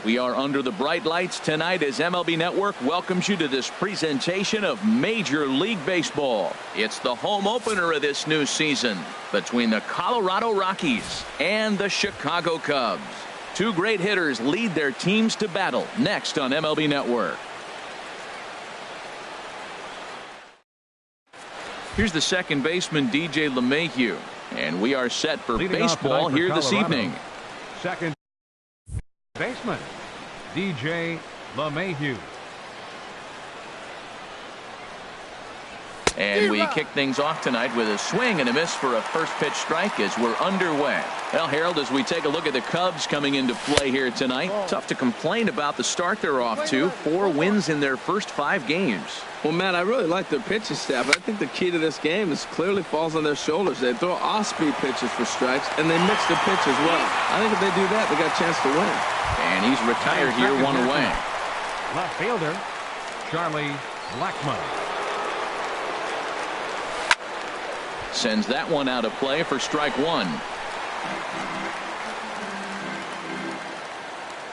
We are under the bright lights tonight as MLB Network welcomes you to this presentation of Major League Baseball. It's the home opener of this new season between the Colorado Rockies and the Chicago Cubs. Two great hitters lead their teams to battle next on MLB Network. Here's the second baseman, DJ LeMahieu, and we are set for baseball here this evening. Second baseman, DJ LeMahieu. And we kick things off tonight with a swing and a miss for a first pitch strike as we're underway. Well, Harold, as we take a look at the Cubs coming into play here tonight, tough to complain about the start they're off to. 4 wins in their first 5 games. Well, Matt, I really like their pitching staff. I think the key to this game is clearly falls on their shoulders. They throw off-speed pitches for strikes, and they mix the pitch as well. I think if they do that, they got a chance to win. And he's retired here, 1 away. Left fielder, Charlie Blackmon. Sends that one out of play for strike 1.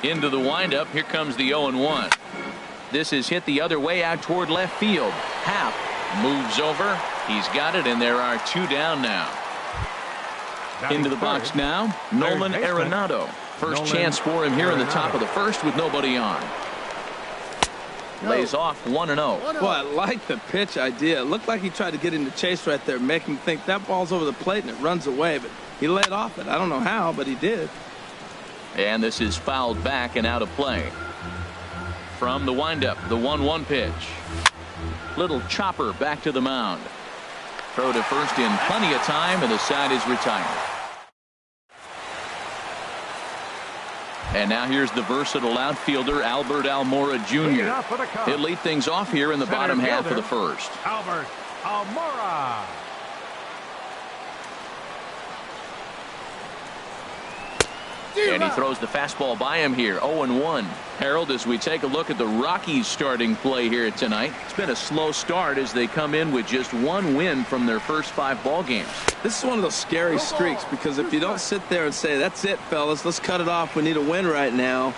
Into the windup. Here comes the 0-1. This is hit the other way out toward left field. Happ moves over. He's got it, and there are 2 down now. Into the box now, Nolan Arenado. First chance for him here in the top of the first with nobody on. Lays off 1-0. Well, I like the pitch idea. It looked like he tried to get into chase right there, make him think that ball's over the plate and it runs away, but he laid off it. I don't know how, but he did. And this is fouled back and out of play. From the windup, the 1-1 pitch. Little chopper back to the mound. Throw to first in plenty of time, and the side is retired. And now here's the versatile outfielder, Albert Almora Jr. He'll lead things off here in the bottom half of the first. Albert Almora. And he throws the fastball by him here. 0-1. Harold, as we take a look at the Rockies starting play here tonight, it's been a slow start as they come in with just 1 win from their first 5 ball games. This is one of those scary streaks, because if you don't sit there and say, that's it, fellas, let's cut it off, we need a win right now,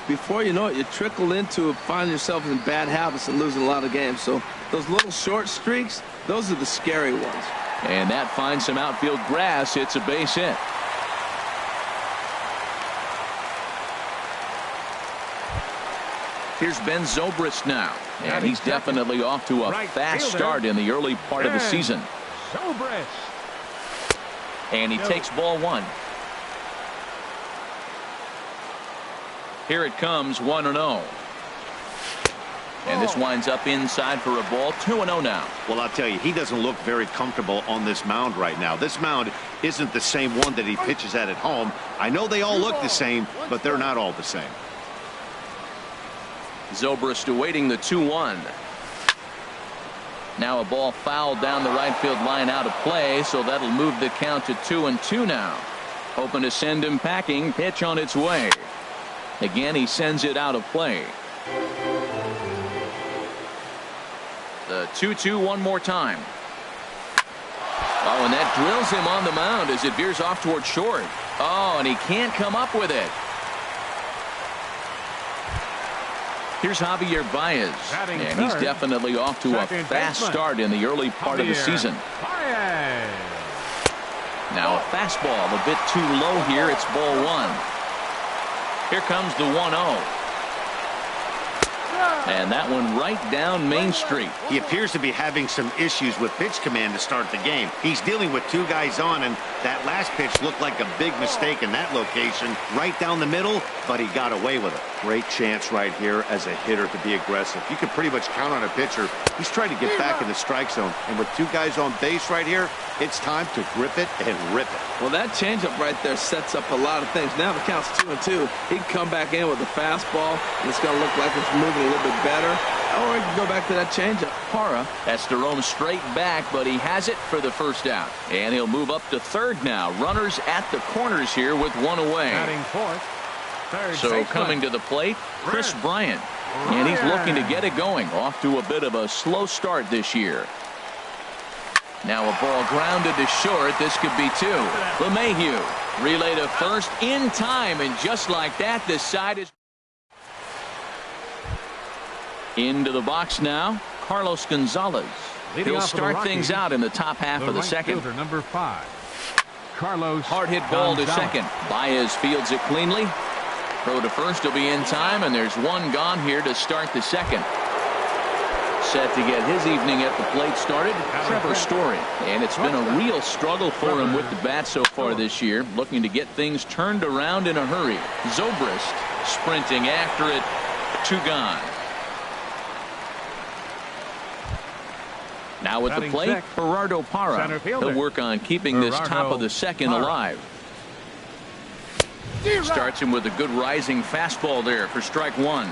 before you know it, you trickle into finding yourself in bad habits and losing a lot of games. So those little short streaks, those are the scary ones. And that finds some outfield grass. It's a base hit. Here's Ben Zobrist now, and he's definitely off to a fast start in the early part of the season. Zobrist. And he takes ball 1. Here it comes, 1-0. And this winds up inside for a ball, 2-0 now. Well, I'll tell you, he doesn't look very comfortable on this mound right now. This mound isn't the same one that he pitches at home. I know they all look the same, but they're not all the same. Zobrist awaiting the 2-1. Now a ball fouled down the right field line out of play, so that'll move the count to 2-2 now. Hoping to send him packing. Pitch on its way. Again, he sends it out of play. The 2-2 one more time. Oh, and that drills him on the mound as it veers off toward short. Oh, and he can't come up with it. Here's Javier Baez, and he's definitely off to a fast start in the early part of the season. Now a fastball a bit too low here. It's ball 1. Here comes the 1-0. And that one right down Main Street. He appears to be having some issues with pitch command to start the game. He's dealing with 2 guys on, and that last pitch looked like a big mistake in that location. Right down the middle, but he got away with it. Great chance right here as a hitter to be aggressive. You can pretty much count on a pitcher. He's trying to get back in the strike zone. And with 2 guys on base right here, it's time to grip it and rip it. Well, that changeup right there sets up a lot of things. Now the count's 2-2. He can come back in with a fastball, and it's going to look like it's moving a little bit better. Or he can go back to that changeup. Parra has to roam straight back, but he has it for the first out. And he'll move up to third now. Runners at the corners here with 1 away. Batting fourth. So coming to the plate, Chris Bryant. And he's looking to get it going. Off to a bit of a slow start this year. Now a ball grounded to short. This could be 2. LeMahieu relay to first in time, and just like that, the side is Into the box now, Carlos Gonzalez. He'll start things out in the top half of the second. Fielder, number 5, Carlos. Hard hit ball to Gonzalez. second. Baez fields it cleanly. Throw to first will be in time, and there's one gone here to start the second. Set to get his evening at the plate started, Trevor Story. And it's been a real struggle for him with the bat so far this year, looking to get things turned around in a hurry. Zobrist sprinting after it. 2 gone. Now at the plate, Gerardo Parra. He'll work on keeping this top of the second alive. Starts him with a good rising fastball there for strike 1.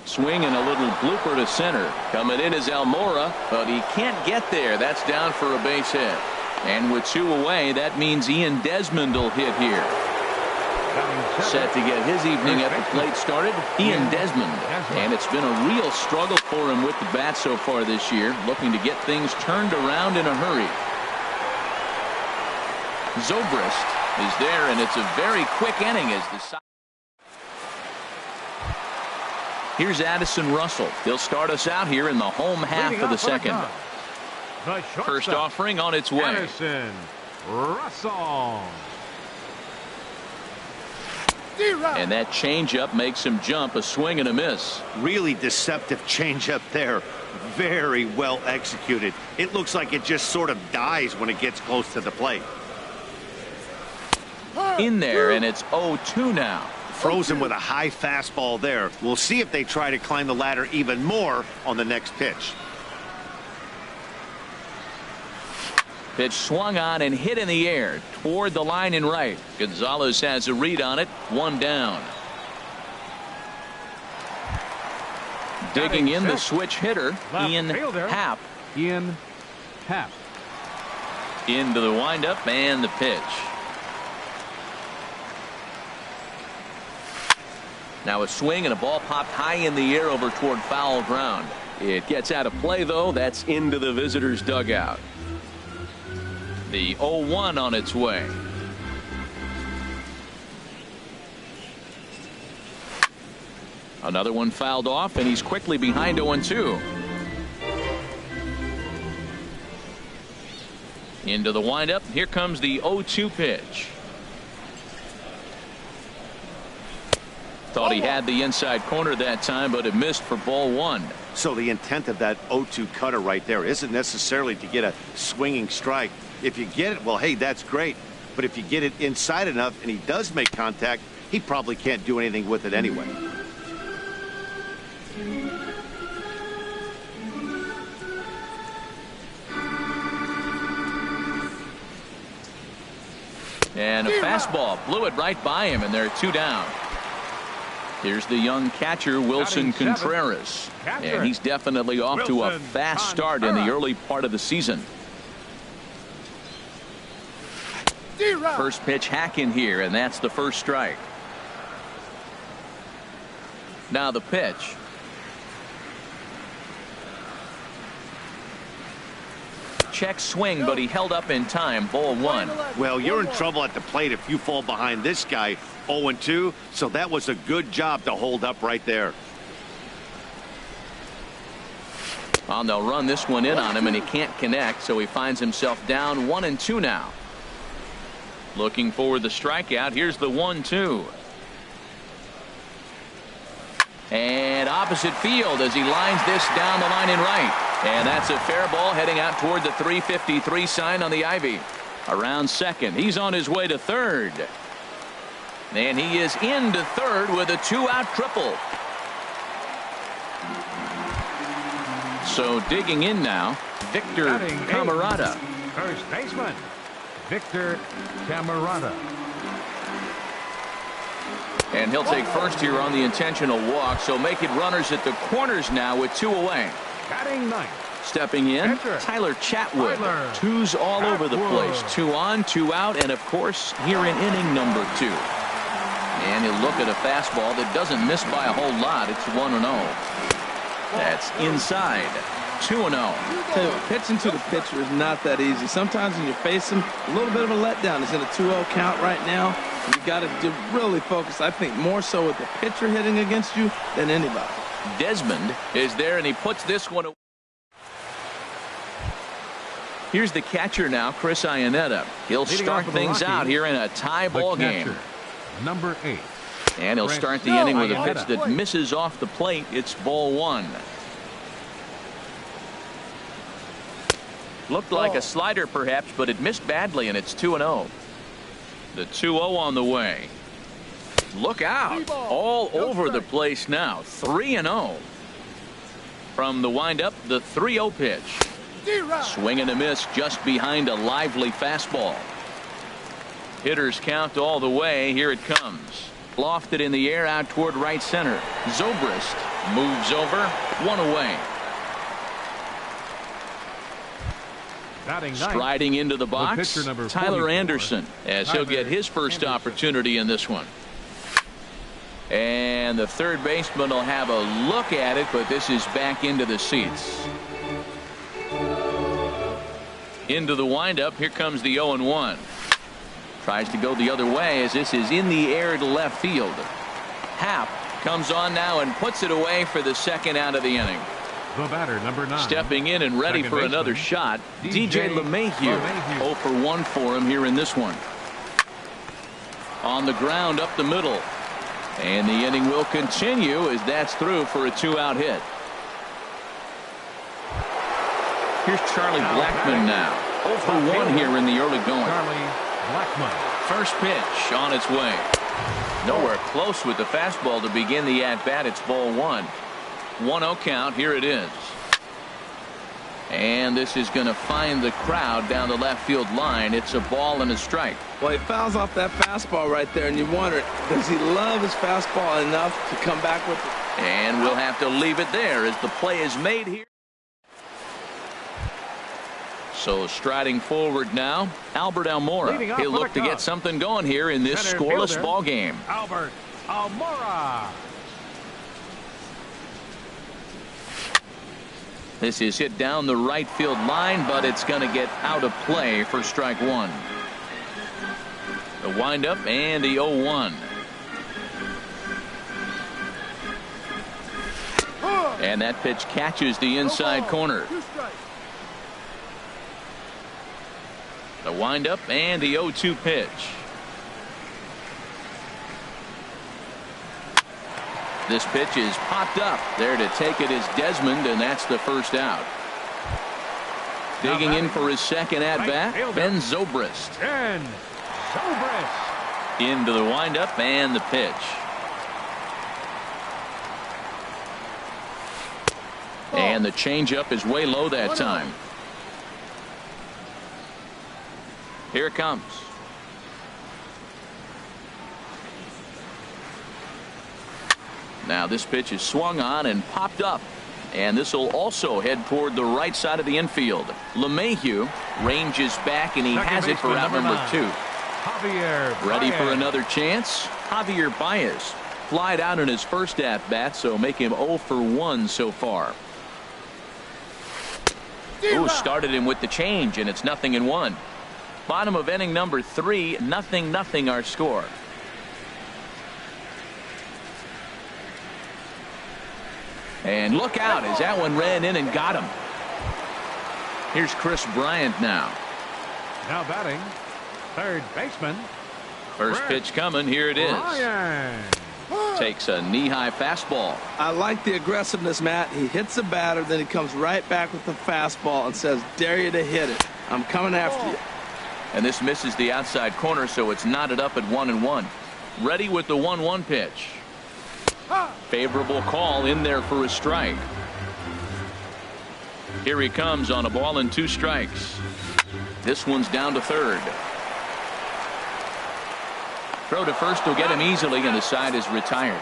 Swing and a little blooper to center. Coming in is Almora, but he can't get there. That's down for a base hit. And with 2 away, that means Ian Desmond will hit here. Set to get his evening at the plate started, Ian Desmond. And it's been a real struggle for him with the bat so far this year, looking to get things turned around in a hurry. Zobrist is there, and it's a very quick inning as the Here's Addison Russell. He'll start us out here in the home half of the second. First offering on its way. Addison Russell. And that changeup makes him jump. A swing and a miss. Really deceptive changeup there. Very well executed. It looks like it just sort of dies when it gets close to the plate. In there, and it's 0-2 now. Frozen with a high fastball there. We'll see if they try to climb the ladder even more on the next pitch. Pitch swung on and hit in the air toward the line and right. Gonzalez has a read on it. 1 down. Digging in the switch hitter, Ian Happ. Ian Happ. Into the windup and the pitch. Now a swing and a ball popped high in the air over toward foul ground. It gets out of play, though. That's into the visitor's dugout. The 0-1 on its way. Another one fouled off, and he's quickly behind 0-2. Into the windup. Here comes the 0-2 pitch. Thought he had the inside corner that time, but it missed for ball 1. So the intent of that 0-2 cutter right there isn't necessarily to get a swinging strike. If you get it, well, hey, that's great. But if you get it inside enough and he does make contact, he probably can't do anything with it anyway. And a fastball blew it right by him, and they're 2 down. Here's the young catcher, Wilson Contreras. And he's definitely off to a fast start in the early part of the season. First pitch hack in here, and that's the first strike. Now the pitch. Check swing, but he held up in time. Ball 1. Well, you're in trouble at the plate if you fall behind this guy. 0-2, so that was a good job to hold up right there. Well, they'll run this one in on him, and he can't connect, so he finds himself down 1-2 now. Looking for the strikeout. Here's the 1-2. And opposite field as he lines this down the line and right. And that's a fair ball heading out toward the 353 sign on the ivy. Around second. He's on his way to third. And he is into third with a 2-out triple. So digging in now, Victor Camarada. First baseman, Victor Camarada. And he'll take first here on the intentional walk, so make it runners at the corners now with 2 away. Batting ninth. Stepping in, Tyler Chatwood. 2s all over the place. 2 on, 2 out, and of course here in inning number 2. And he'll look at a fastball that doesn't miss by a whole lot. It's 1-0. That's inside. 2-0. Pitching to the pitcher is not that easy. Sometimes when you face him, a little bit of a letdown. He's in a 2-0 count right now. You got to really focus, I think, more so with the pitcher hitting against you than anybody. Desmond is there, and he puts this one away. Here's the catcher now, Chris Iannetta. He'll start things out here in a tie ball game. Number 8. And he'll start the inning with a pitch that misses off the plate. It's ball 1. Looked like a slider perhaps, but it missed badly, and it's 2-0. The 2-0 on the way. Look out. All over the place now. 3-0. From the windup, the 3-0 pitch. Swing and a miss just behind a lively fastball. Hitters count all the way. Here it comes. Lofted in the air out toward right center. Zobrist moves over. 1 away. Striding into the box, Tyler Anderson, as he'll get his first opportunity in this one. And the third baseman will have a look at it, but this is back into the seats. Into the windup. Here comes the 0-1. Tries to go the other way as this is in the air to left field. Happ comes on now and puts it away for the second out of the inning. The batter, number 9. Stepping in and ready for another shot, DJ LeMahieu. 0 for 1 for him here in this one. On the ground up the middle. And the inning will continue as that's through for a 2-out hit. Here's Charlie Blackmon now. 0 for 1 here in the early going. Charlie Blackmon. First pitch on its way. Nowhere close with the fastball to begin the at-bat. It's ball 1. 1-0 count. Here it is. And this is going to find the crowd down the left field line. It's a ball and a strike. Well, he fouls off that fastball right there, and you wonder, does he love his fastball enough to come back with it? And we'll have to leave it there as the play is made here. So striding forward now, Albert Almora. He'll look to get something going here in this scoreless ball game. Albert Almora. This is hit down the right field line, but it's going to get out of play for strike 1. The windup and the 0-1. And that pitch catches the inside corner. The windup and the 0-2 pitch. This pitch is popped up. There to take it is Desmond, and that's the first out. Digging in for his second at-bat, Ben Zobrist. Into the windup and the pitch. And the changeup is way low that time. Here it comes. Now this pitch is swung on and popped up. And this will also head toward the right side of the infield. LeMahieu ranges back, and he has it for out number 2. Ready for another chance? Javier Baez flied out in his first at-bat, so make him 0 for 1 so far. Ooh, started him with the change, and it's 0-1. Bottom of inning number 3, 0-0 our score. And look out as that one ran in and got him. Here's Chris Bryant now. Now batting, third baseman. First pitch coming. Here it is. Bryant. Takes a knee-high fastball. I like the aggressiveness, Matt. He hits the batter, then he comes right back with the fastball and says, dare you to hit it. I'm coming after you. And this misses the outside corner, so it's knotted up at 1-1. Ready with the 1-1 pitch. Favorable call in there for a strike. Here he comes on a ball and 2 strikes. This one's down to third. Throw to first will get him easily, and the side is retired.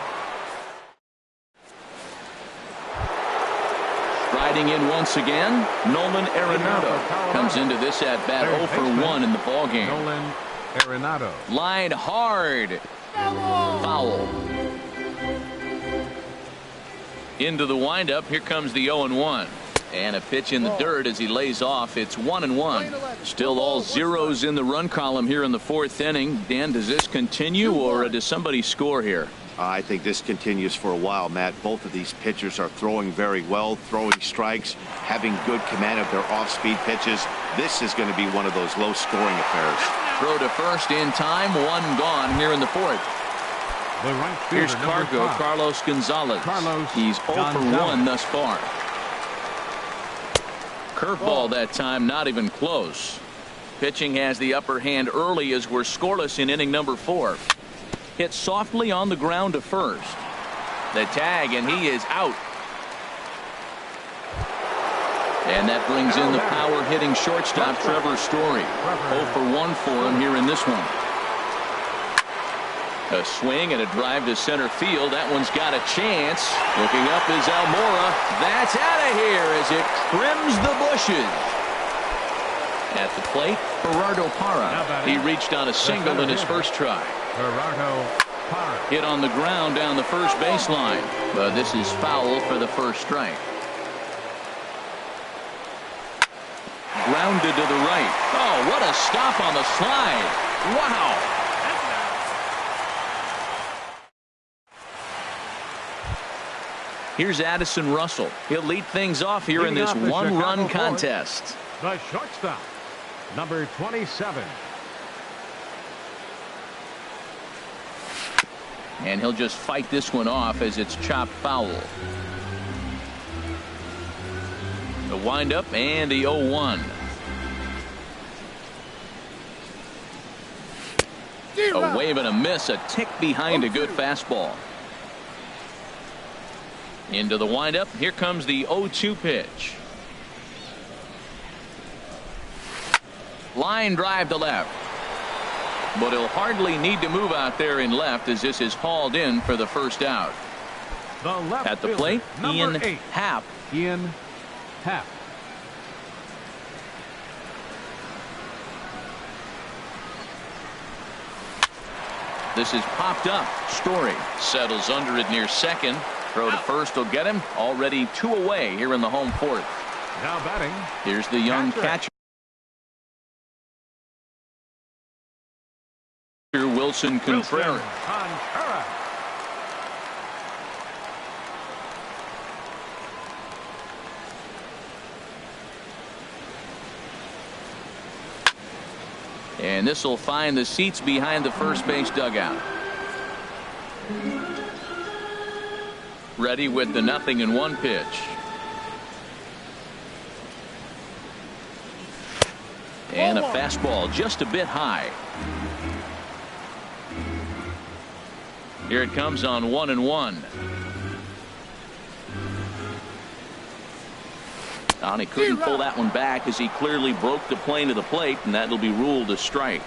Striding in once again, Nolan Arenado comes into this at bat 0 for 1 in the ball game. Nolan Arenado. Line hard. Foul. Into the windup. Here comes the 0-1. And a pitch in the dirt as he lays off. It's 1-1. Still all zeros in the run column here in the fourth inning. Dan, does this continue or does somebody score here? I think this continues for a while, Matt. Both of these pitchers are throwing very well, throwing strikes, having good command of their off-speed pitches. This is going to be one of those low-scoring affairs. Throw to first in time. One gone here in the fourth. The right Here's fielder, number Cargo, 5. Carlos Gonzalez. He's 0 for 1 thus far. Curveball that time, not even close. Pitching has the upper hand early as we're scoreless in inning number 4. Hit softly on the ground to first. The tag, and he is out. And that brings in the power-hitting shortstop, Trevor Story. 0 for 1 for him here in this one. A swing and a drive to center field. That one's got a chance. Looking up is Almora. That's out of here as it trims the bushes. At the plate, Gerardo Parra. He reached on a single in his first try. Gerardo Parra. Hit on the ground down the first baseline. But this is foul for the first strike. Grounded to the right. Oh, what a stop on the slide. Wow. Here's Addison Russell. He'll lead things off here in this one-run contest. The shortstop, number 27. And he'll just fight this one off as it's chopped foul. The windup and the 0-1. A wave and a miss, a tick behind a good fastball. Into the windup. Here comes the 0-2 pitch. Line drive to left. But he'll hardly need to move out there in left as this is hauled in for the first out. The left at the fielder, plate, Ian number 8. Happ. Ian Happ. This is popped up. Story settles under it near second. Throw to first will get him. Already 2 away here in the home fourth. Now batting. Here's the young catcher. Wilson Contreras. And this will find the seats behind the first base dugout. Ready with the 0-1 pitch. And a fastball just a bit high. Here it comes on 1-1. And he couldn't pull that one back as he clearly broke the plane of the plate, and that'll be ruled a strike.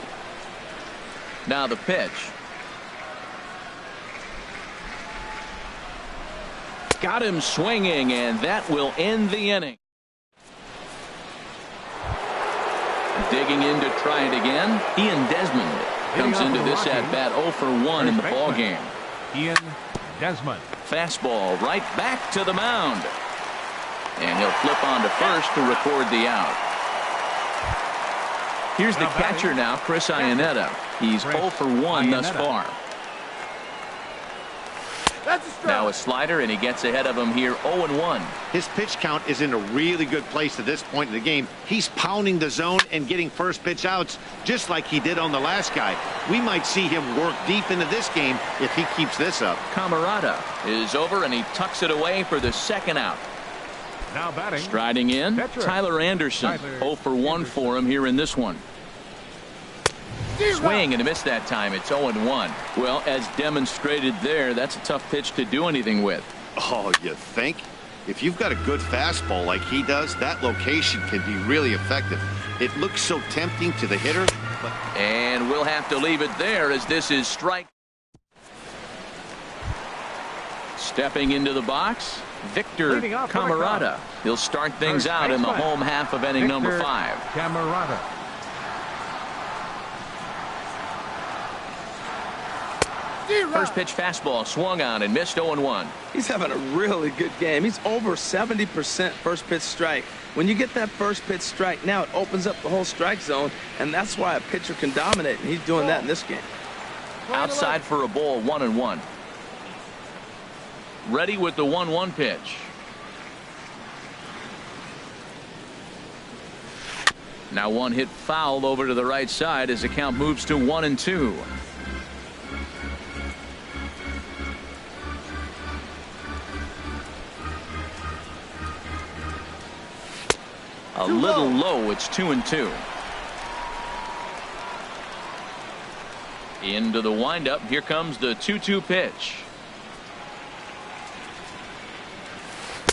Now the pitch. Got him swinging, and that will end the inning. Digging in to try it again. Ian Desmond comes into this at bat 0 for 1 in the ball game. Ian Desmond. Fastball right back to the mound. And he'll flip on to first to record the out. Here's the catcher now, Chris Iannetta. He's 0 for 1 thus far. Now a slider, and he gets ahead of him here 0-1. His pitch count is in a really good place at this point in the game. He's pounding the zone and getting first pitch outs just like he did on the last guy. We might see him work deep into this game if he keeps this up. Camarada is over, and he tucks it away for the second out. Now batting. Striding in, Tyler Anderson. 0 for 1 for him here in this one. Swing and a miss that time. It's 0-1. Well, as demonstrated there, that's a tough pitch to do anything with. Oh, you think? If you've got a good fastball like he does, that location can be really effective. It looks so tempting to the hitter. But... And we'll have to leave it there as this is strike. Stepping into the box, Victor Camarada. He'll start things out in the home half of inning number 5. First pitch fastball swung on and missed 0-1. He's having a really good game. He's over 70% first pitch strike. When you get that first pitch strike, now it opens up the whole strike zone, and that's why a pitcher can dominate, and he's doing that in this game. Outside for a ball, 1-1. Ready with the 1-1 pitch. Now one hit foul over to the right side as the count moves to 1-2. A little low. It's 2-2. Into the windup. Here comes the 2-2 pitch.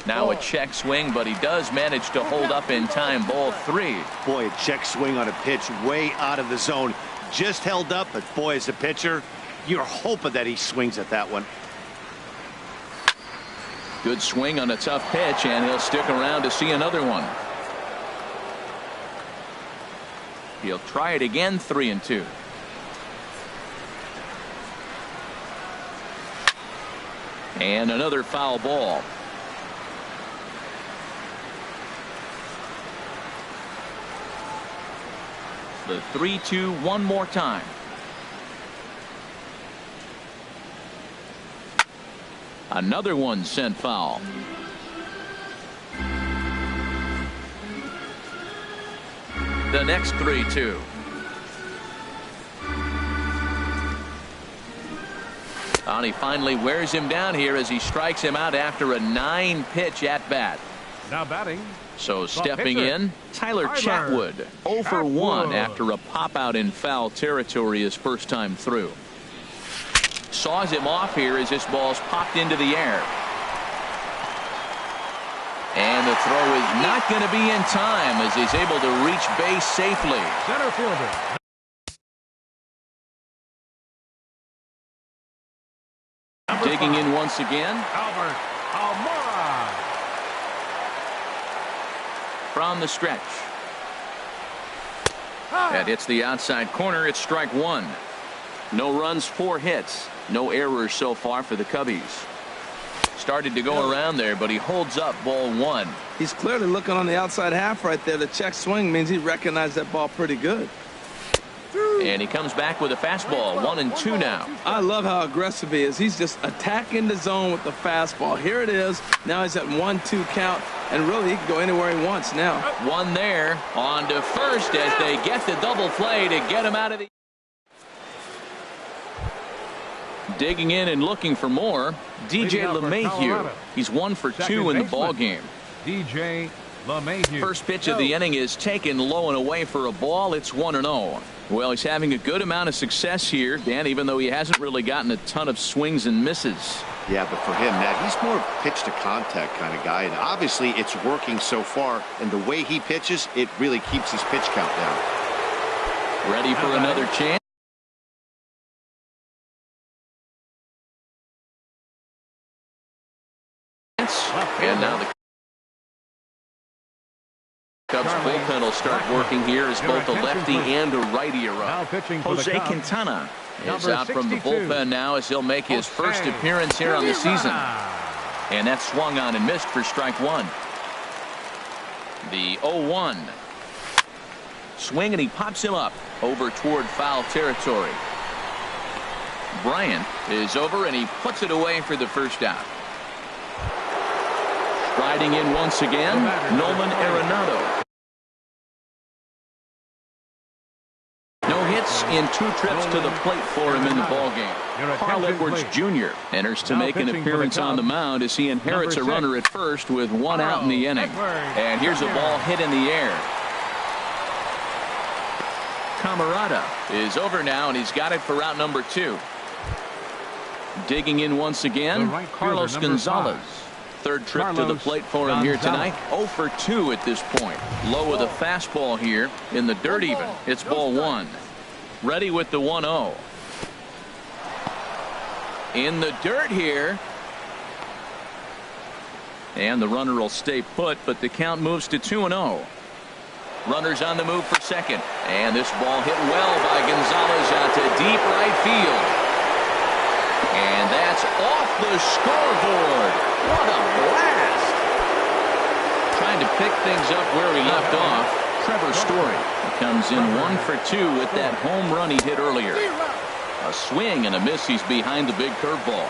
Now a check swing, but he does manage to hold up in time. Ball 3. Boy, a check swing on a pitch way out of the zone. Just held up, but boy, as a pitcher, you're hoping that he swings at that one. Good swing on a tough pitch, and he'll stick around to see another one. He'll try it again. 3-2. And another foul ball. The 3-2 one more time. Another one sent foul. The next 3-2. And he finally wears him down here as he strikes him out after a 9-pitch at bat. Now batting. So stepping in, Tyler Chatwood, 0 for 1 after a pop out in foul territory his first time through. Saws him off here as this ball's popped into the air. And the throw is not going to be in time as he's able to reach base safely. Center fielder. Digging in once again. Albert Almora. From the stretch. That hits the outside corner. It's strike 1. No runs, 4 hits. No errors so far for the Cubbies. Started to go around there, but he holds up. Ball 1. He's clearly looking on the outside half right there. The check swing means he recognized that ball pretty good. And he comes back with a fastball. 1-2 now. I love how aggressive he is. He's just attacking the zone with the fastball. Here it is. Now he's at 1-2 count, and really he can go anywhere he wants now. One there. On to first as they get the double play to get him out of the... Digging in and looking for more, DJ LeMahieu. He's 1 for 2 in the ball game. DJ LeMahieu. First pitch of the inning is taken low and away for a ball. It's 1-0. Well, he's having a good amount of success here, Dan, even though he hasn't really gotten a ton of swings and misses. Yeah, but for him, Matt, he's more pitch to contact kind of guy, and obviously it's working so far, and the way he pitches, it really keeps his pitch count down. Ready for another chance? And now the Cubs bullpen will start working here as both a lefty and a righty are up. Jose Quintana is out from the bullpen now as he'll make his first appearance here on the season. And that swung on and missed for strike 1. The 0-1. Swing and he pops him up over toward foul territory. Bryant is over and he puts it away for the first out. Riding in once again, Nolan Arenado. No hits in 2 trips to the plate for him in the ballgame. Carl Edwards Jr. enters to make an appearance on the mound as he inherits a runner at first with 1 out in the inning. And here's a ball hit in the air. Camarada is over now, and he's got it for out number 2. Digging in once again, Carlos Gonzalez. Third trip to the plate for him here tonight. 0 for 2 at this point. Low with a fastball here in the dirt even. It's ball 1. Ready with the 1-0. In the dirt here. And the runner will stay put, but the count moves to 2-0. Runners on the move for second. And this ball hit well by Gonzalez out to deep right field. And that's off the scoreboard. What a blast. Trying to pick things up where he left off. Trevor Story comes in 1 for 2 with that home run he hit earlier. A swing and a miss. He's behind the big curveball.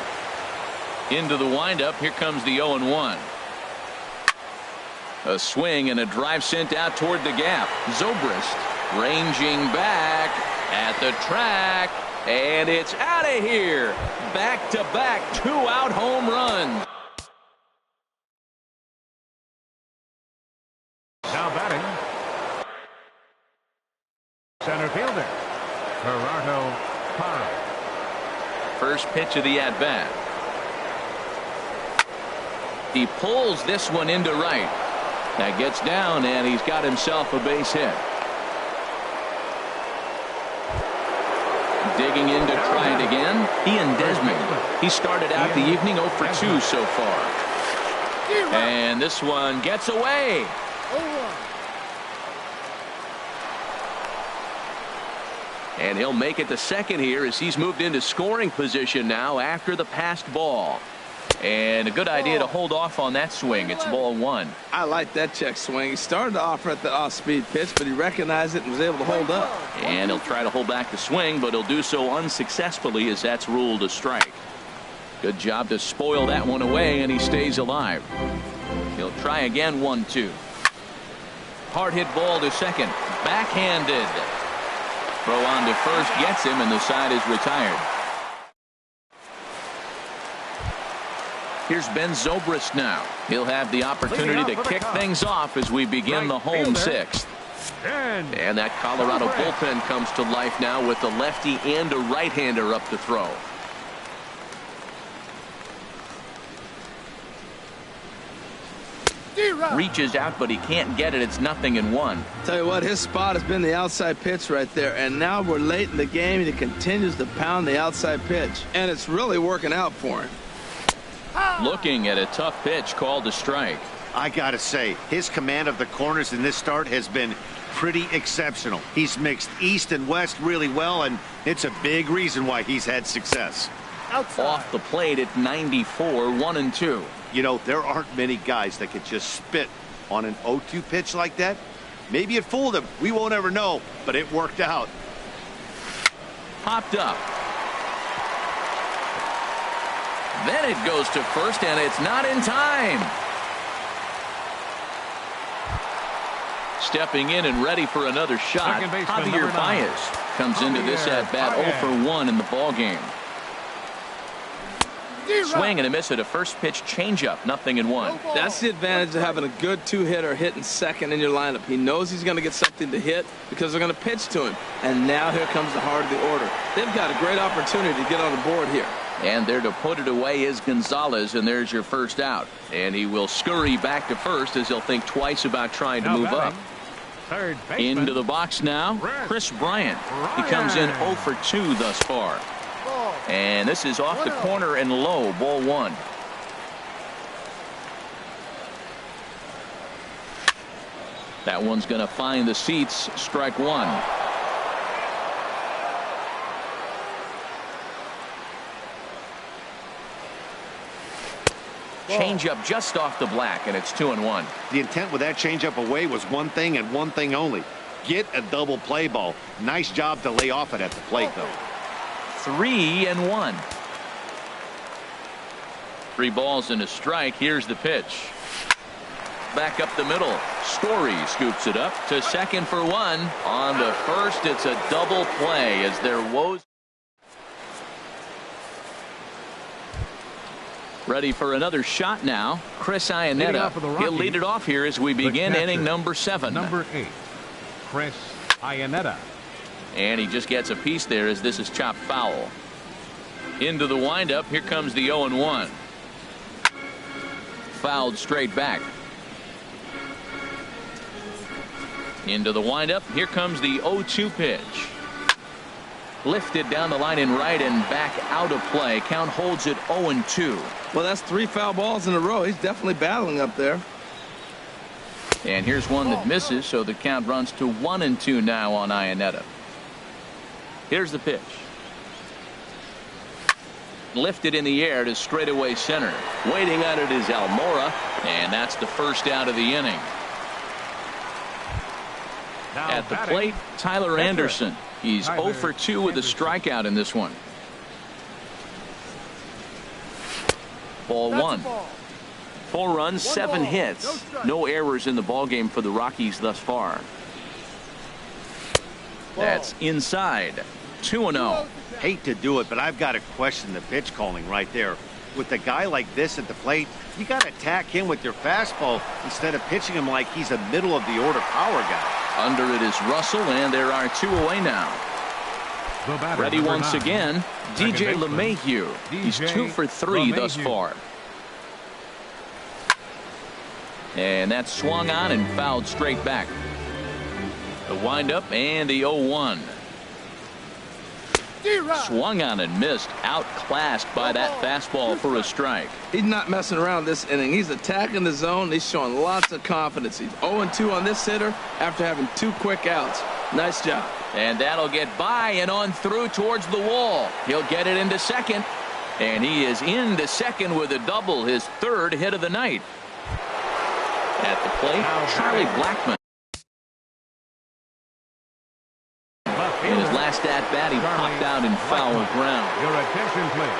Into the windup. Here comes the 0-1. A swing and a drive sent out toward the gap. Zobrist ranging back at the track. And it's out of here. Back-to-back 2-out home runs. Now batting, center fielder, Gerardo Parra. First pitch of the at-bat. He pulls this one into right. That gets down, and he's got himself a base hit. Digging in to try it again, Ian Desmond. He started out the evening 0 for 2 so far. And this one gets away. And he'll make it to second here as he's moved into scoring position now after the passed ball. And a good idea to hold off on that swing. It's ball 1. I like that check swing. He started to offer at the off-speed pitch, but he recognized it and was able to hold up. And he'll try to hold back the swing, but he'll do so unsuccessfully as that's ruled a strike. Good job to spoil that one away, and he stays alive. He'll try again. 1-2. Hard hit ball to second. Backhanded. Throw on to first gets him, and the side is retired. Here's Ben Zobrist now. He'll have the opportunity to kick things off as we begin the home sixth. And that Colorado bullpen comes to life now with a lefty and a right-hander up to throw. Reaches out, but he can't get it. It's 0-1. Tell you what, his spot has been the outside pitch right there, and now we're late in the game and he continues to pound the outside pitch, and it's really working out for him. Looking at a tough pitch called a strike. I gotta say, his command of the corners in this start has been pretty exceptional. He's mixed east and west really well, and it's a big reason why he's had success. Outside. Off the plate at 94, 1-2. You know, there aren't many guys that could just spit on an 0-2 pitch like that. Maybe it fooled him. We won't ever know, but it worked out. Popped up. Then it goes to first, and it's not in time. Stepping in and ready for another shot, Javier Baez comes into this at-bat 0 for 1 in the ballgame. Swing and a miss at a first pitch changeup, 0-1. That's the advantage of having a good two-hitter hitting second in your lineup. He knows he's going to get something to hit because they're going to pitch to him. And now here comes the heart of the order. They've got a great opportunity to get on the board here. And there to put it away is Gonzalez, and there's your first out. And he will scurry back to first as he'll think twice about trying to move up. Into the box now, Chris Bryant. He comes in 0 for 2 thus far. And this is off the corner and low, ball 1. That one's going to find the seats, strike 1. Changeup just off the black, and it's 2-1. The intent with that changeup away was one thing and one thing only. Get a double play ball. Nice job to lay off it at the plate, though. 3-1. 3 balls and a strike. Here's the pitch. Back up the middle. Story scoops it up to second for 1. On to first, it's a double play as there woes. Ready for another shot now. Chris Iannetta. He'll lead it off here as we begin inning number 7. Number 8, Chris Iannetta. And he just gets a piece there as this is chopped foul. Into the windup. Here comes the 0-1. Fouled straight back. Into the windup. Here comes the 0-2 pitch. Lifted down the line in right and back out of play. Count holds it 0-2. Well, that's 3 foul balls in a row. He's definitely battling up there. And here's one that misses, so the count runs to 1-2 now on Iannetta. Here's the pitch. lifted in the air to straightaway center. Waiting on it is Almora, and that's the first out of the inning. Now At the batting, plate, Tyler catcher. Anderson. He's Tyler 0 for 2 with a Anderson. strikeout in this one. Ball one. 4 runs, 7 hits. No errors in the ballgame for the Rockies thus far. That's inside. 2-0. Hate to do it, but I've got to question the pitch calling right there. With a guy like this at the plate, you got to attack him with your fastball instead of pitching him like he's a middle of the order power guy. Under it is Russell, and there are 2 away now. The batter, Ready number once 9. again, Second DJ baseman, LeMahieu. He's DJ 2 for 3 thus LeMahieu. far. And that's swung on and fouled straight back. The windup and the 0-1. Swung on and missed. Outclassed by that fastball for a strike. He's not messing around this inning. He's attacking the zone. He's showing lots of confidence. He's 0-2 on this hitter after having 2 quick outs. Nice job. And that'll get by and on through towards the wall. He'll get it into second. And he is into second with a double, his 3rd hit of the night. At the plate, Charlie Blackmon. In his last at-bat, he popped out in foul ground. Your attention, please.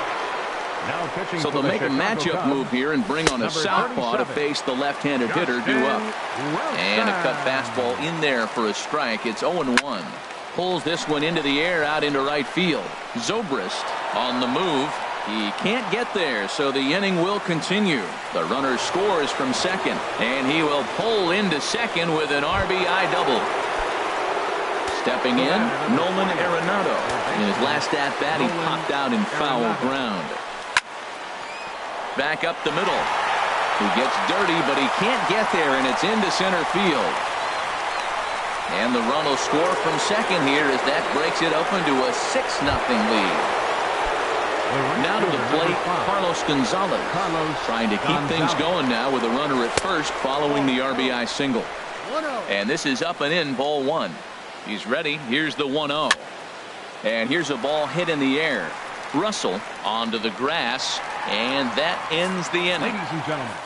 Now pitching So for they'll the make a Chicago matchup Cubs, move here and bring on a number southpaw to 37, face the left-handed hitter due up. And a cut fastball in there for a strike. It's 0-1. Pulls this one into the air out into right field. Zobrist on the move. He can't get there, so the inning will continue. The runner scores from second, and he will pull into second with an RBI double. Stepping in, Nolan Arenado. In his last at-bat, he popped out in foul ground. Back up the middle. He gets dirty, but he can't get there, and it's into center field. And the run will score from second here as that breaks it open to a 6-0 lead. Now to the plate, Carlos Gonzalez. Trying to keep things going now with a runner at first following the RBI single. And this is up and in, ball 1. He's ready. Here's the 1-0. And here's a ball hit in the air. Russell onto the grass, and that ends the inning. Ladies and gentlemen.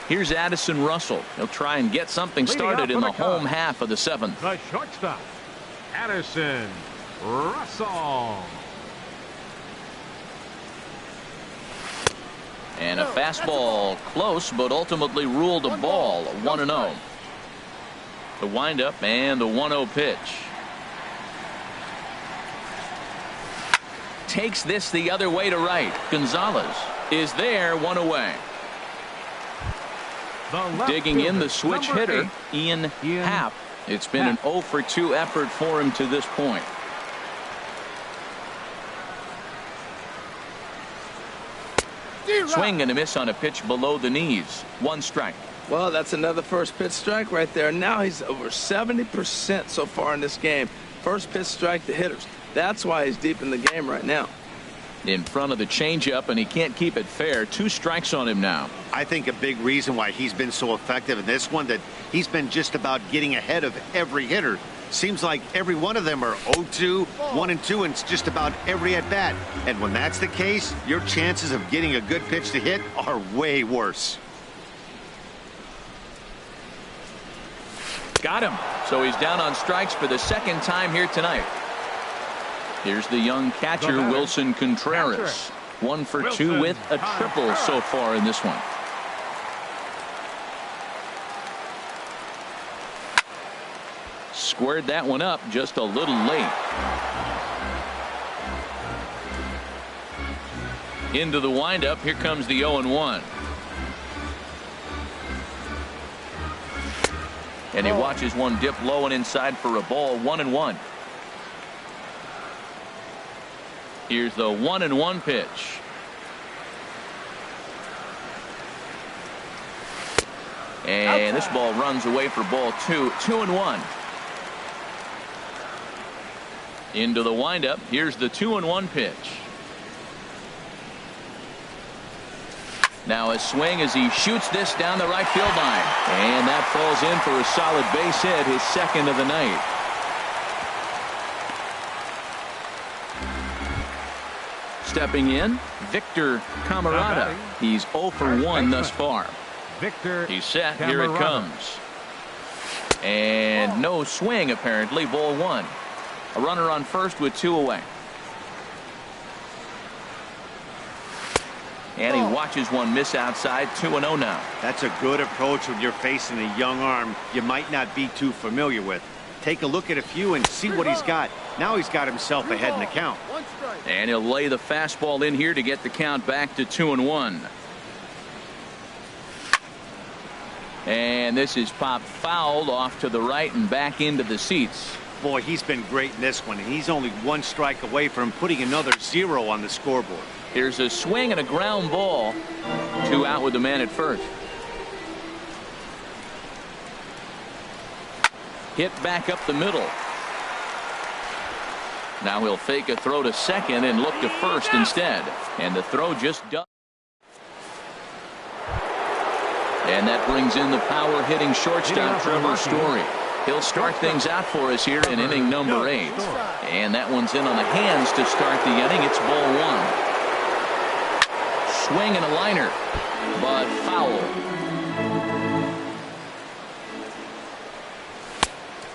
Here's Addison Russell. He'll try and get something started in the home half of the 7th. The shortstop, Addison Russell. And a fastball close, but ultimately ruled a ball. 1-0. The windup and the 1-0 pitch. Takes this the other way to right. Gonzalez is there, 1 away. Digging in the switch hitter, Ian Happ. It's been an 0 for 2 effort for him to this point. Swing and a miss on a pitch below the knees. 1 strike. Well, that's another first pitch strike right there. Now he's over 70% so far in this game. First pitch strike to hitters. That's why he's deep in the game right now. In front of the changeup, and he can't keep it fair. 2 strikes on him now. I think a big reason why he's been so effective in this one, that he's been just about getting ahead of every hitter. Seems like every one of them are 0-2, 1-2, and it's just about every at-bat. And when that's the case, your chances of getting a good pitch to hit are way worse. Got him. So he's down on strikes for the 2nd time here tonight. Here's the young catcher, Wilson Contreras. 1 for 2 with a triple so far in this one. Squared that one up just a little late. Into the windup. Here comes the 0-1. And he watches one dip low and inside for a ball. 1-1. Here's the 1-1 pitch. And this ball runs away for ball 2. 2-1. Into the windup. Here's the 2-1 pitch. Now a swing as he shoots this down the right field line. And that falls in for a solid base hit, his 2nd of the night. Stepping in, Victor Camarada. He's 0 for 1 thus far. Victor. He's set. Camarada. Here it comes. And no swing, apparently. Ball 1. A runner on first with 2 away. And he watches one miss outside. 2-0 now. That's a good approach when you're facing a young arm you might not be too familiar with. Take a look at a few and see what he's got. Now he's got himself ahead in the count. And he'll lay the fastball in here to get the count back to 2-1. And this is popped fouled off to the right and back into the seats. Boy, he's been great in this one, and he's only 1 strike away from putting another 0 on the scoreboard. Here's a swing and a ground ball. 2 out with the man at first. Hit back up the middle. Now he'll fake a throw to second and look to first instead. And the throw just does. And that brings in the power hitting shortstop Trevor Story. He'll start things out for us here in inning number 8. And that one's in on the hands to start the inning. It's ball 1. Swing and a liner, but foul.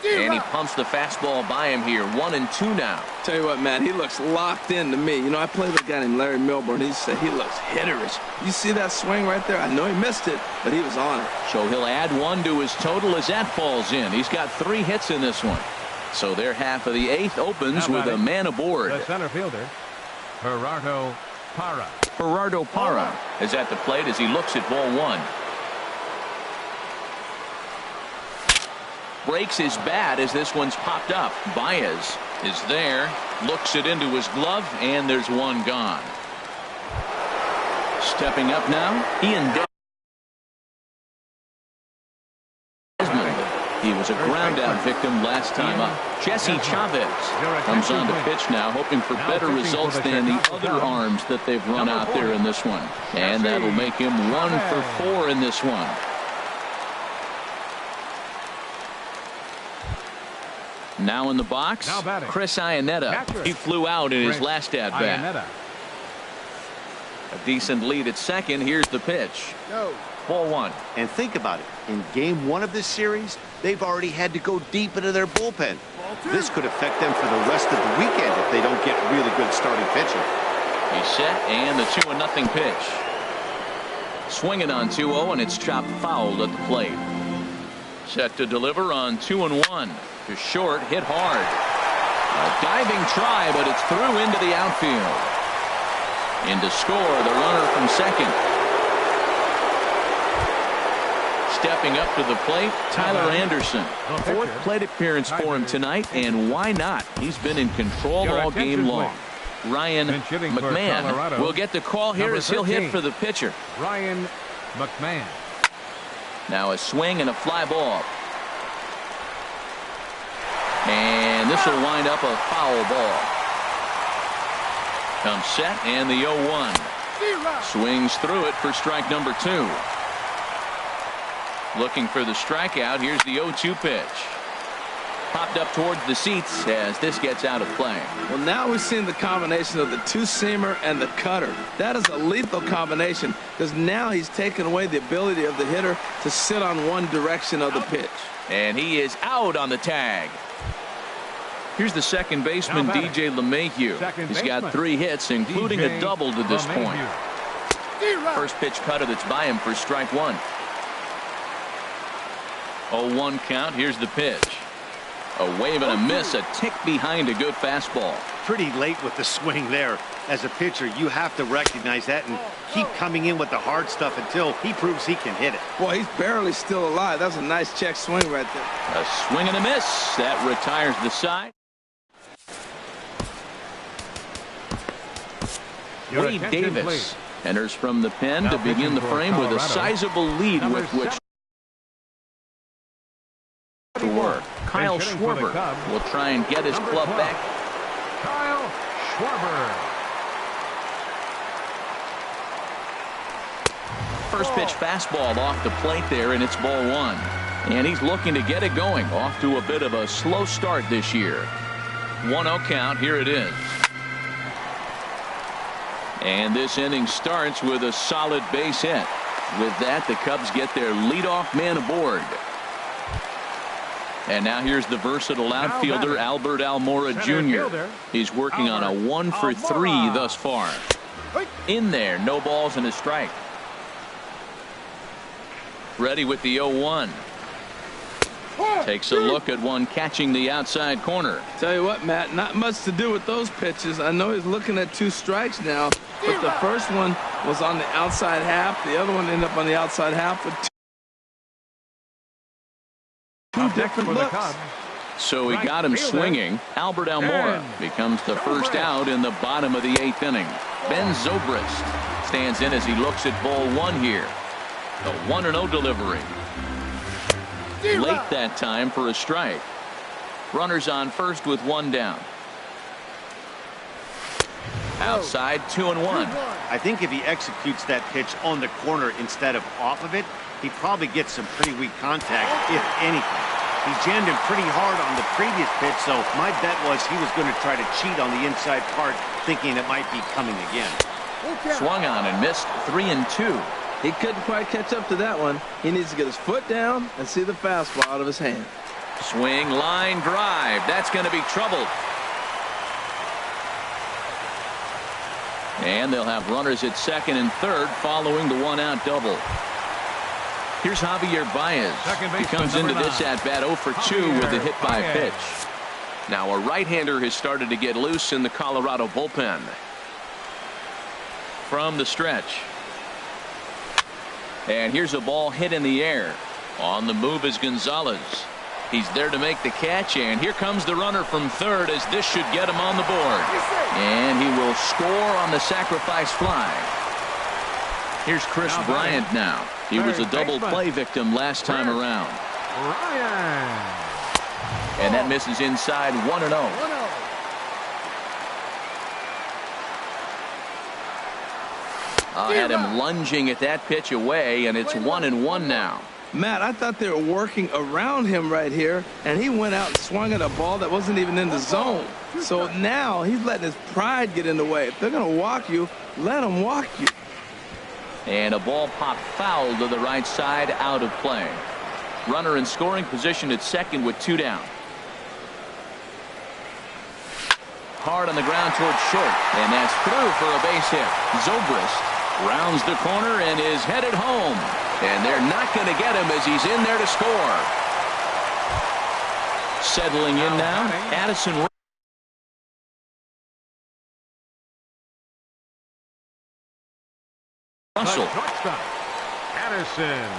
And he pumps the fastball by him here. 1-2 now. Tell you what, man, he looks locked in to me. You know, I played with a guy named Larry Milburn. He said he looks hitterish. You see that swing right there? I know he missed it, but he was on it. So he'll add 1 to his total as that falls in. He's got 3 hits in this one. So their half of the 8th opens with a man aboard. The center fielder, Gerardo Parra. Gerardo Parra is at the plate as he looks at ball 1. Breaks his bat as this one's popped up. Baez is there, looks it into his glove, and there's 1 gone. Stepping up now, Ian Desmond. He was a ground out victim last time up. Jesse Chavez comes on to pitch now, hoping for better results than the other arms that they've run out there in this one. And that'll make him 1 for 4 in this one. Now in the box, Chris Iannetta. He flew out in his last at-bat. A decent lead at second. Here's the pitch. Ball 1. And think about it. In game 1 of this series, they've already had to go deep into their bullpen. This could affect them for the rest of the weekend if they don't get really good starting pitching. He's set, and the 2-0 pitch. Swinging on 2-0, and it's chopped fouled at the plate. Set to deliver on 2-1. To short, hit hard. A diving try, but it's through into the outfield. In to score, the runner from second. Stepping up to the plate, Tyler Anderson. 4th plate appearance for him tonight, and why not? He's been in control all game long. Ryan McMahon will get the call here as he'll hit for the pitcher. Ryan McMahon. Now a swing and a fly ball. And this will wind up a foul ball. Comes set, and the 0-1. Swings through it for strike number 2. Looking for the strikeout. Here's the 0-2 pitch. Popped up towards the seats as this gets out of play. Well, now we've seen the combination of the 2-seamer and the cutter. That is a lethal combination because now he's taken away the ability of the hitter to sit on one direction of the pitch. And he is out on the tag. Here's the second baseman, DJ LeMahieu. He's got 3 hits, including a double to this point. First pitch cutter that's by him for strike 1. 0-1 count. Here's the pitch. A wave and a miss, a tick behind a good fastball. Pretty late with the swing there. As a pitcher, you have to recognize that and keep coming in with the hard stuff until he proves he can hit it. Boy, he's barely still alive. That's a nice check swing right there. A swing and a miss. That retires the side. Wade Davis enters from the pen to begin the frame with a sizable lead with which to work. Kyle Schwarber will try and get his club back. Kyle Schwarber. First pitch fastball off the plate there, and it's ball 1. And he's looking to get it going. Off to a bit of a slow start this year. 1-0 count. Here it is. And this inning starts with a solid base hit. With that, the Cubs get their leadoff man aboard. And now here's the versatile outfielder, Albert Almora Jr. He's working on a 1-for-3 thus far. In there, no balls and a strike. Ready with the 0-1. Takes a look at one catching the outside corner. Tell you what, Matt, not much to do with those pitches. I know he's looking at 2 strikes now, but the first one was on the outside half. The other one ended up on the outside half with 2 different looks. So he got him swinging. Albert Almora becomes the first out in the bottom of the 8th inning. Ben Zobrist stands in as he looks at ball 1 here. The 1-0 delivery. Late that time for a strike. Runners on first with 1 down. Outside 2-1. I think if he executes that pitch on the corner instead of off of it, he probably gets some pretty weak contact, if anything. He jammed him pretty hard on the previous pitch, so my bet was he was going to try to cheat on the inside part, thinking it might be coming again. Swung on and missed 3-2. He couldn't quite catch up to that one. He needs to get his foot down and see the fastball out of his hand. Swing, line, drive. That's going to be trouble. And they'll have runners at second and third following the 1-out double. Here's Javier Baez. He comes into this at-bat 0-for-2 with a hit by pitch. Now a right-hander has started to get loose in the Colorado bullpen. From the stretch. And here's a ball hit in the air. On the move is Gonzalez. He's there to make the catch, and here comes the runner from third as this should get him on the board. And he will score on the sacrifice fly. Here's Chris Bryant now. He was a double play victim last time around. And that misses inside 1-0. Had him lunging at that pitch away, and it's 1-1 now. Matt, I thought they were working around him right here, and he went out and swung at a ball that wasn't even in the zone. So now he's letting his pride get in the way. If they're going to walk you, let them walk you. And a ball popped foul to the right side, out of play. Runner in scoring position at second with 2 down. Hard on the ground towards short, and that's through for a base hit. Zobrist rounds the corner and is headed home. And they're not going to get him as he's in there to score. Settling in now, Addison Russell. Addison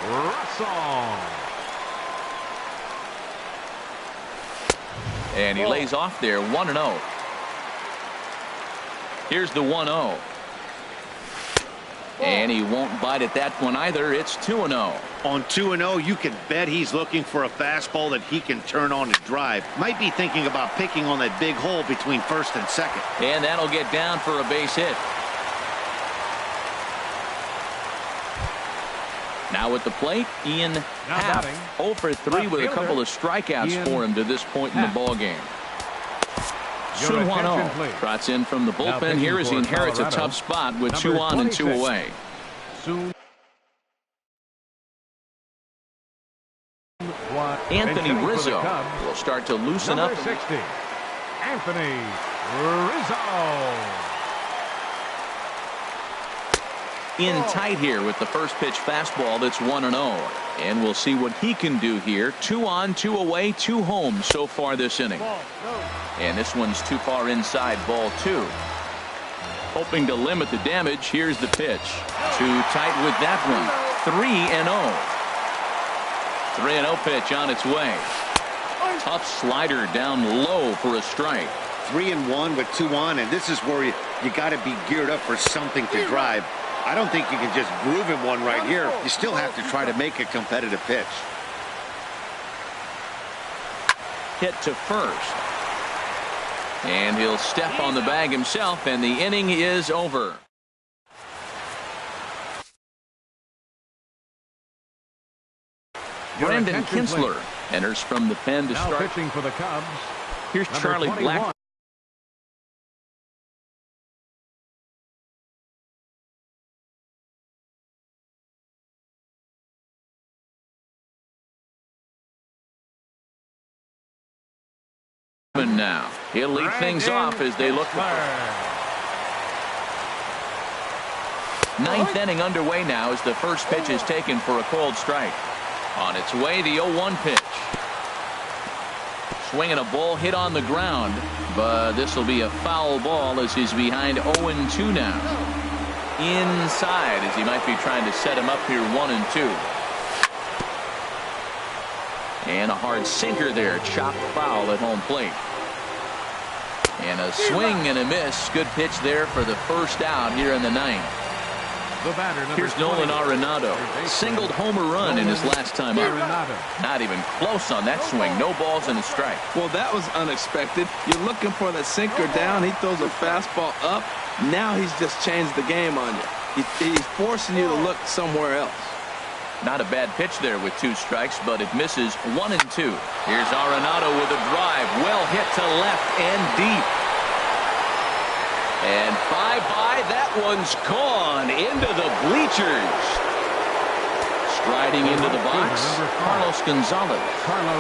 Russell. And he lays off there, 1-0. Here's the 1-0. And he won't bite at that one either. It's 2-0. On 2-0, you can bet he's looking for a fastball that he can turn on and drive. Might be thinking about picking on that big hole between first and second. And that'll get down for a base hit. Now at the plate, Ian Happ, 0-for-3 with a couple of strikeouts for him to this point in the ballgame. Suwano trots in from the bullpen here as he inherits a tough spot with 2 on and 2 away. Anthony Rizzo will start to loosen up. 60, Anthony Rizzo. In tight here with the first pitch fastball that's 1-0. And we'll see what he can do here. 2 on, 2 away, 2 home so far this inning. And this one's too far inside, ball 2. Hoping to limit the damage. Here's the pitch. Too tight with that one. 3-0. 3-0 pitch on its way. Tough slider down low for a strike. 3-1 with 2 on, and this is where you got to be geared up for something to drive. I don't think you can just groove him one right here. You still have to try to make a competitive pitch. Hit to first. And he'll step on the bag himself, and the inning is over. Brandon Kinsler enters from the pen to start. Pitching for the Cubs. Here's Charlie Black. Chapman now. He'll lead things off as they look. Ninth inning underway now as the first pitch is taken for a called strike. On its way, the 0-1 pitch. Swinging a ball hit on the ground, but this will be a foul ball as he's behind 0-2 now. Inside as he might be trying to set him up here 1-2. And a hard sinker there, chopped foul at home plate. And a swing and a miss. Good pitch there for the first out here in the ninth. Here's Nolan Arenado. Singled homer run in his last time up. Not even close on that swing. No balls and a strike. Well, that was unexpected. You're looking for the sinker down. He throws a fastball up. Now he's just changed the game on you. He's forcing you to look somewhere else. Not a bad pitch there with 2 strikes, but it misses 1-2. Here's Arenado with a drive. Well hit to left and deep. And bye-bye, that one's gone into the bleachers. Striding into the box, Carlos Gonzalez.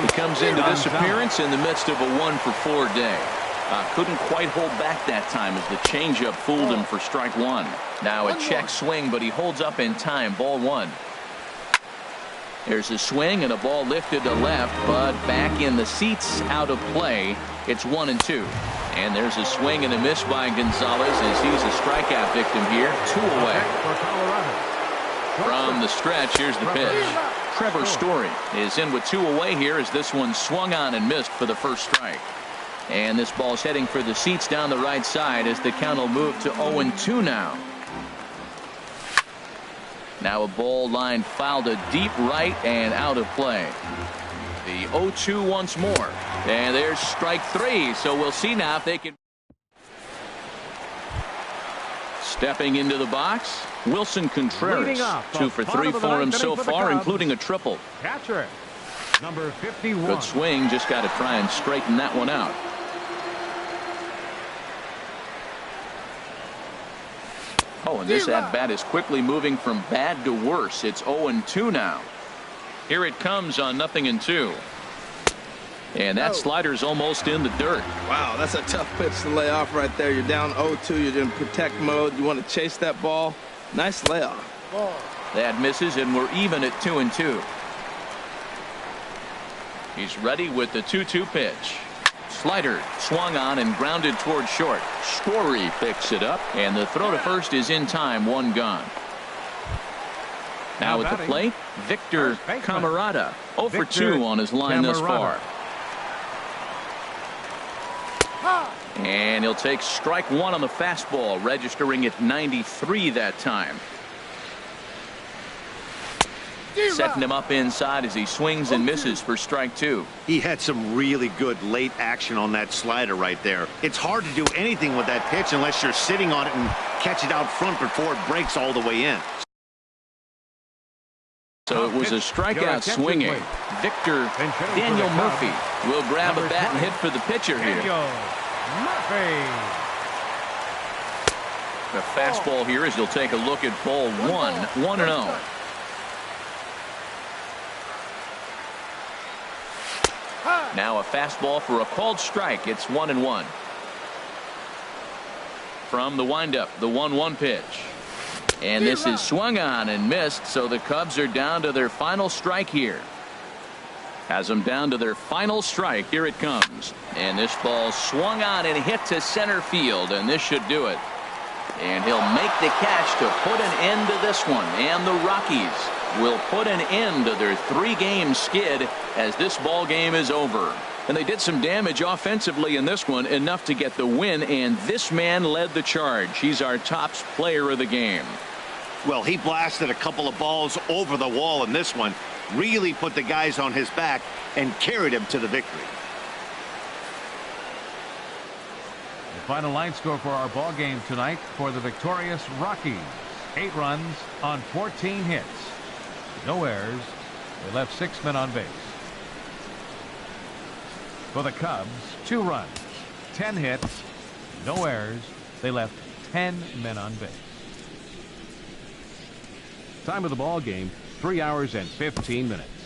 He comes into this appearance in the midst of a 1-for-4 day. Couldn't quite hold back that time as the changeup fooled him for strike 1. Now a check swing, but he holds up in time. Ball 1. There's a swing and a ball lifted to left, but back in the seats, out of play. It's 1-2. And there's a swing and a miss by Gonzalez as he's a strikeout victim here. 2 away. From the stretch, here's the pitch. Trevor Story is in with 2 away here as this one swung on and missed for the first strike. And this ball's heading for the seats down the right side as the count will move to 0-2 now. Now a ball line fouled to deep right and out of play. The 0-2 once more. And there's strike 3. So we'll see now if they can. Stepping into the box, Wilson Contreras. 2 for 3 for him so far, including a triple. Catcher, number 51. Good swing. Just got to try and straighten that one out. Oh, and this at-bat is quickly moving from bad to worse. It's 0-2 now. Here it comes on 0-2. And that slider's almost in the dirt. Wow, that's a tough pitch to lay off right there. You're down 0-2. You're in protect mode. You want to chase that ball. Nice layoff. That misses, and we're even at 2-2. He's ready with the 2-2 pitch. Slider swung on and grounded toward short. Story picks it up, and the throw to first is in time. 1 gone. Now at the plate, Victor Camarada. 0 for 2 on his line thus far. And he'll take strike 1 on the fastball, registering at 93 that time. Setting him up inside as he swings and misses for strike 2. He had some really good late action on that slider right there. It's hard to do anything with that pitch unless you're sitting on it and catch it out front before it breaks all the way in. So it was a strikeout swinging. Victor Daniel Murphy will grab a bat and hit for the pitcher here. The fastball here as he'll take a look at ball 1. 1-0. Now a fastball for a called strike. It's 1-1. From the windup, the 1-1 pitch. And this is swung on and missed, so the Cubs are down to their final strike here. Has them down to their final strike. Here it comes. And this ball swung on and hit to center field, and this should do it. And he'll make the catch to put an end to this one. And the Rockies will put an end to their 3-game skid as this ball game is over. And they did some damage offensively in this one, enough to get the win, and this man led the charge. He's our top player of the game. Well, he blasted a couple of balls over the wall in this one, really put the guys on his back and carried him to the victory. The final line score for our ball game tonight for the victorious Rockies: 8 runs on 14 hits. No errors. They left 6 men on base. For the Cubs, 2 runs, 10 hits, no errors. They left 10 men on base. Time of the ball game, 3 hours and 15 minutes.